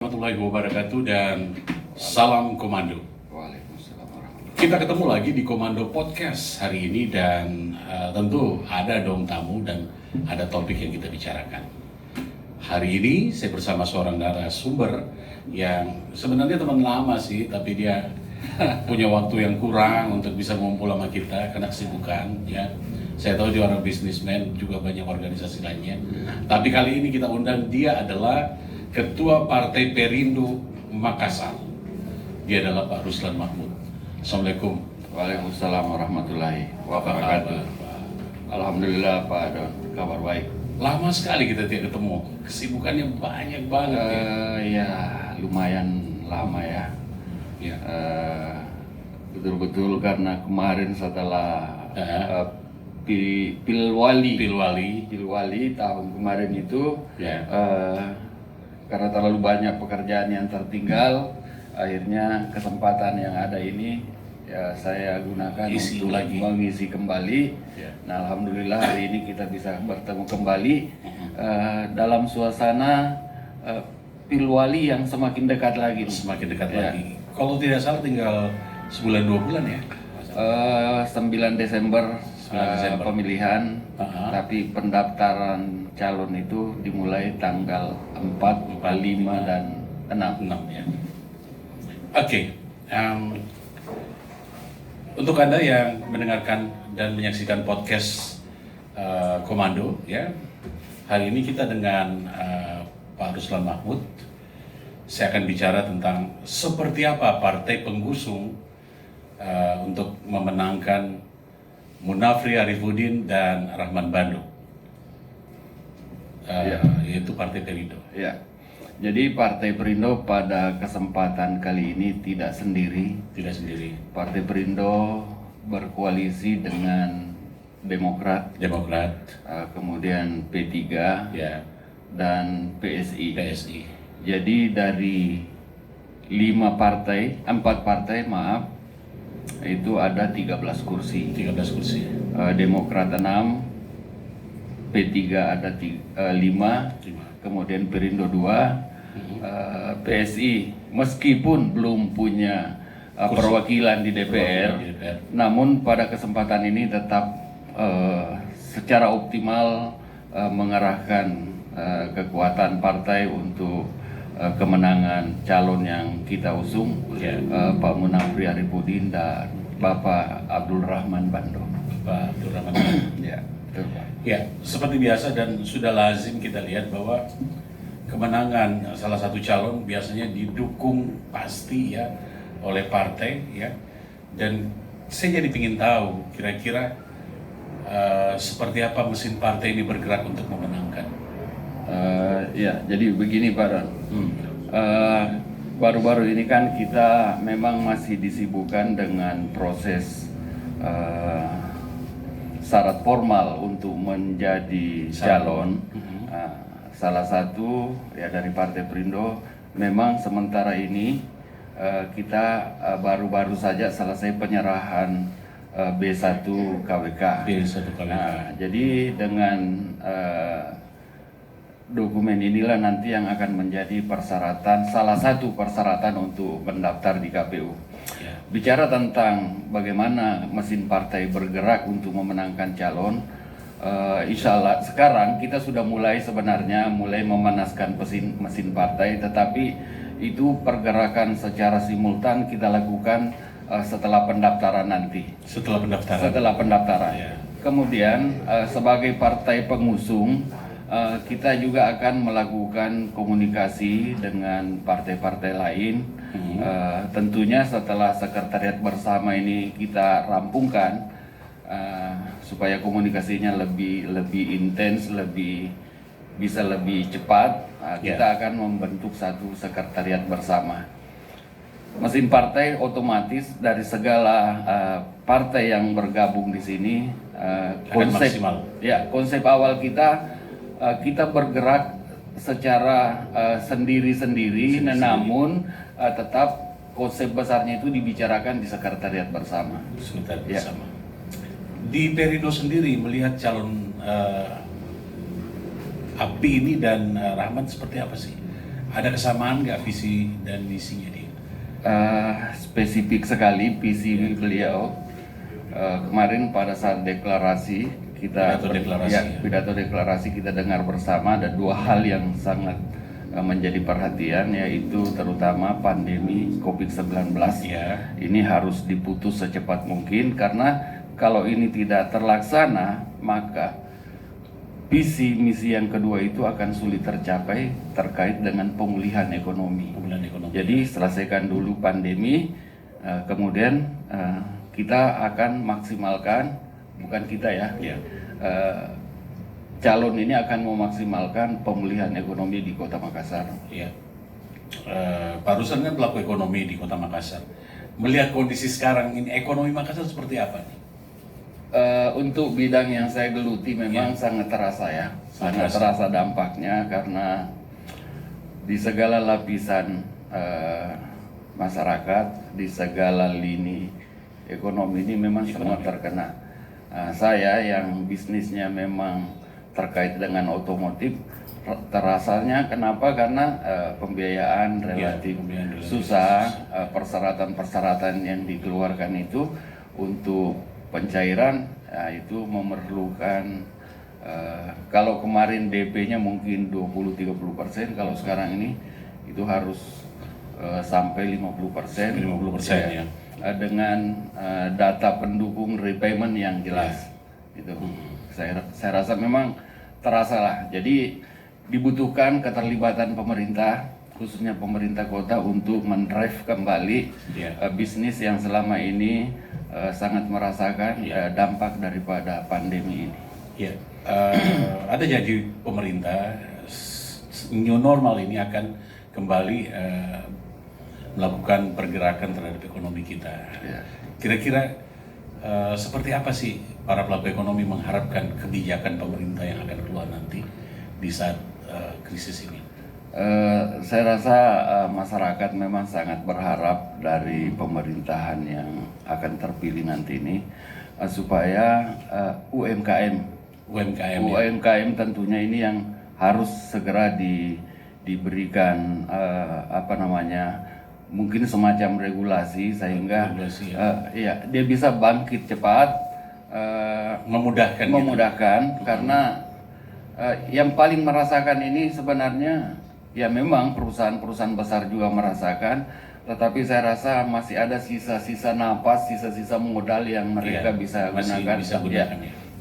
warahmatullahi wabarakatuh dan salam komando. Waalaikumsalam warahmatullahi Kita ketemu lagi di Komando Podcast hari ini dan tentu ada dong tamu dan ada topik yang kita bicarakan. Hari ini saya bersama seorang narasumber yang sebenarnya teman lama sih, tapi dia punya waktu yang kurang untuk bisa ngumpul sama kita karena kesibukan ya. Saya tahu dia orang bisnismen, juga banyak organisasi lainnya. Tapi kali ini kita undang dia adalah Ketua Partai Perindo Makassar. Dia adalah Pak Ruslan Mahmud. Assalamualaikum. Waalaikumsalam warahmatullahi Apa wabarakatuh. kabar? Alhamdulillah Pak Don, kabar baik. Lama sekali kita tidak ketemu. Kesibukannya banyak banget ya. Ya lumayan lama ya. Ya. Betul-betul karena kemarin setelah Ya. Pilwali tahun kemarin itu Ya. karena terlalu banyak pekerjaan yang tertinggal, akhirnya kesempatan yang ada ini ya saya gunakan Isi untuk lagi. mengisi kembali. Ya. Nah alhamdulillah hari ini kita bisa bertemu kembali dalam suasana Pilwali yang semakin dekat lagi. Semakin dekat Ya. lagi. Kalau tidak salah tinggal sebulan 2 bulan ya. 9 Desember, 9 Desember. pemilihan, Aha. tapi pendaftaran calon itu dimulai tanggal 4, 5, dan 6. 6 ya. Oke. Untuk Anda yang mendengarkan dan menyaksikan podcast Komando ya. Hari ini kita dengan Pak Ruslan Mahmud. Saya akan bicara tentang seperti apa partai pengusung untuk memenangkan Munafri Arifuddin dan Rahman Bando, Ya. yaitu Partai Perindo. Ya. Jadi Partai Perindo pada kesempatan kali ini tidak sendiri. Tidak sendiri. Partai Perindo berkoalisi dengan Demokrat, Demokrat, kemudian P3 ya, dan PSI. PSI. Jadi dari 4 partai itu ada 13 kursi. 13 kursi. Demokrat 6, P3 ada 5, 5. kemudian Perindo 2, PSI meskipun belum punya perwakilan di DPR, namun pada kesempatan ini tetap secara optimal mengerahkan kekuatan partai untuk kemenangan calon yang kita usung, Ya. Pak Munafri Arifuddin dan Bapak Abdul Rahman Bando. Pak Abdul Rahman Bando. Ya, betul Pak. Ya, seperti biasa dan sudah lazim kita lihat bahwa kemenangan salah satu calon biasanya didukung pasti ya oleh partai ya. Dan saya jadi ingin tahu kira-kira seperti apa mesin partai ini bergerak untuk memenangkan. Ya, jadi begini Pak Don. Baru-baru ini kan kita memang masih disibukkan dengan proses syarat formal untuk menjadi calon. Salah satu ya dari Partai Perindo memang sementara ini kita baru-baru saja selesai penyerahan B1 KWK. B1 KWK. Nah, jadi dengan dokumen inilah nanti yang akan menjadi salah satu persyaratan untuk mendaftar di KPU. Ya. Bicara tentang bagaimana mesin partai bergerak untuk memenangkan calon, insya Allah sekarang kita sudah mulai memanaskan mesin partai, tetapi itu pergerakan secara simultan kita lakukan setelah pendaftaran nanti. Setelah pendaftaran. Setelah pendaftaran. Ya. Kemudian sebagai partai pengusung, kita juga akan melakukan komunikasi dengan partai-partai lain. Tentunya setelah sekretariat bersama ini kita rampungkan, supaya komunikasinya lebih intens, bisa lebih cepat, kita akan membentuk satu sekretariat bersama. Mesin partai otomatis dari segala partai yang bergabung di sini, konsep awal kita bergerak secara sendiri-sendiri, namun tetap konsep besarnya itu dibicarakan di sekretariat bersama. Sekretariat Ya. bersama. Di Perindo sendiri melihat calon Api ini dan Rahman seperti apa sih? Ada kesamaan nggak visi dan misinya dia? Spesifik sekali visi beliau. Kemarin pada saat deklarasi pidato deklarasi kita dengar bersama ada dua hal yang sangat menjadi perhatian, yaitu terutama pandemi COVID-19. Ya. Ini harus diputus secepat mungkin, karena kalau ini tidak terlaksana maka visi misi yang kedua itu akan sulit tercapai terkait dengan pemulihan ekonomi. Jadi selesaikan dulu pandemi, kemudian kita akan maksimalkan, bukan kita ya, calon ini akan memaksimalkan pemulihan ekonomi di Kota Makassar. Ya. Pak Ruslan kan pelaku ekonomi di Kota Makassar. Melihat kondisi sekarang ini, ekonomi Makassar seperti apa nih? Untuk bidang yang saya geluti memang sangat terasa ya, sangat terasa dampaknya, karena di segala lapisan masyarakat, di segala lini ekonomi ini memang semua terkena. Saya yang bisnisnya memang terkait dengan otomotif, terasanya kenapa? Karena pembiayaan relatif susah, persyaratan-persyaratan yang dikeluarkan itu untuk pencairan itu memerlukan, kalau kemarin DP-nya mungkin 20-30%, kalau sekarang ini itu harus sampai 50%. 50% ya. Dengan data pendukung repayment yang jelas. Itu saya rasa memang terasa lah. Jadi dibutuhkan keterlibatan pemerintah, khususnya pemerintah kota, untuk mendrive kembali bisnis yang selama ini sangat merasakan dampak daripada pandemi ini. Ya, ada janji pemerintah new normal ini akan kembali melakukan pergerakan terhadap ekonomi kita. Kira-kira seperti apa sih para pelaku ekonomi mengharapkan kebijakan pemerintah yang akan keluar nanti di saat krisis ini? Saya rasa masyarakat memang sangat berharap dari pemerintahan yang akan terpilih nanti ini supaya UMKM tentunya ini yang harus segera diberikan mungkin semacam regulasi sehingga dia bisa bangkit cepat, memudahkan karena yang paling merasakan ini sebenarnya ya memang perusahaan-perusahaan besar juga merasakan, tetapi saya rasa masih ada sisa-sisa napas, sisa-sisa modal yang mereka bisa gunakan.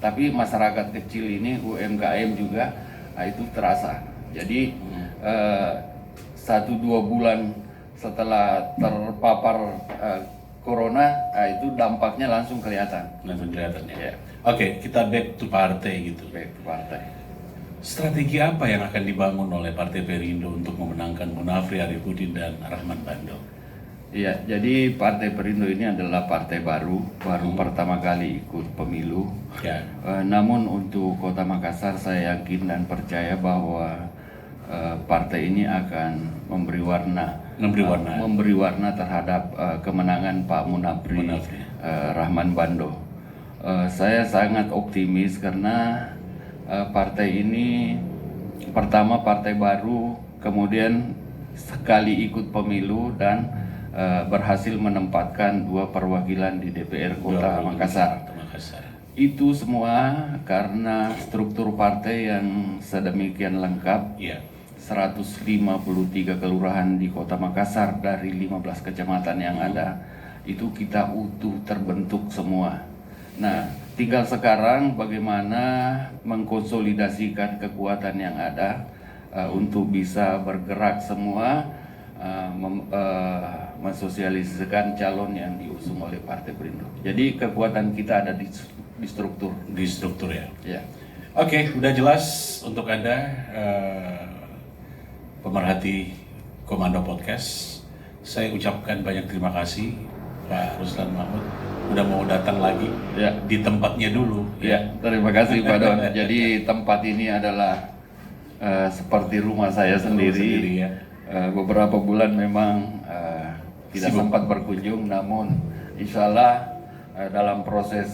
Tapi masyarakat kecil ini, UMKM juga, itu terasa. Jadi 1-2 bulan setelah terpapar corona, itu dampaknya langsung kelihatan. Ya. Oke, kita back to partai gitu. Back to partai. Strategi apa yang akan dibangun oleh Partai Perindo untuk memenangkan Munafri Arifudin dan Rahman Bando? Iya, jadi Partai Perindo ini adalah partai baru pertama kali ikut pemilu. Namun untuk Kota Makassar saya yakin dan percaya bahwa partai ini akan memberi warna terhadap kemenangan Pak Munafri Rahman Bando. Saya sangat optimis karena partai ini pertama partai baru, kemudian sekali ikut pemilu dan berhasil menempatkan 2 perwakilan di DPR Kota Makassar. Itu semua karena struktur partai yang sedemikian lengkap. 153 kelurahan di Kota Makassar dari 15 kecamatan yang ada, itu kita utuh terbentuk semua. Nah, tinggal sekarang bagaimana mengkonsolidasikan kekuatan yang ada untuk bisa bergerak semua, mensosialisasikan calon yang diusung oleh Partai Perindo. Jadi kekuatan kita ada di struktur. Di struktur ya. Oke, udah jelas untuk Anda pemerhati Komando Podcast. Saya ucapkan banyak terima kasih Pak Ruslan Mahmud udah mau datang lagi di tempatnya dulu. Terima kasih Pak Don. Jadi tempat ini adalah seperti rumah saya sendiri. Beberapa bulan memang tidak sempat berkunjung, namun insya Allah dalam proses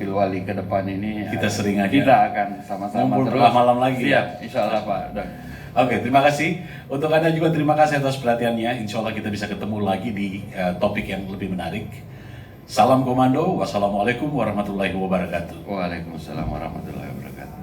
Pilwali ke depan ini kita sering aja. Kita akan sama-sama terus malam lagi. Siap, insya Allah Pak Don. Oke, terima kasih. Untuk Anda juga terima kasih atas perhatiannya. Insya Allah kita bisa ketemu lagi di topik yang lebih menarik. Salam komando. Wassalamualaikum warahmatullahi wabarakatuh. Waalaikumsalam warahmatullahi wabarakatuh.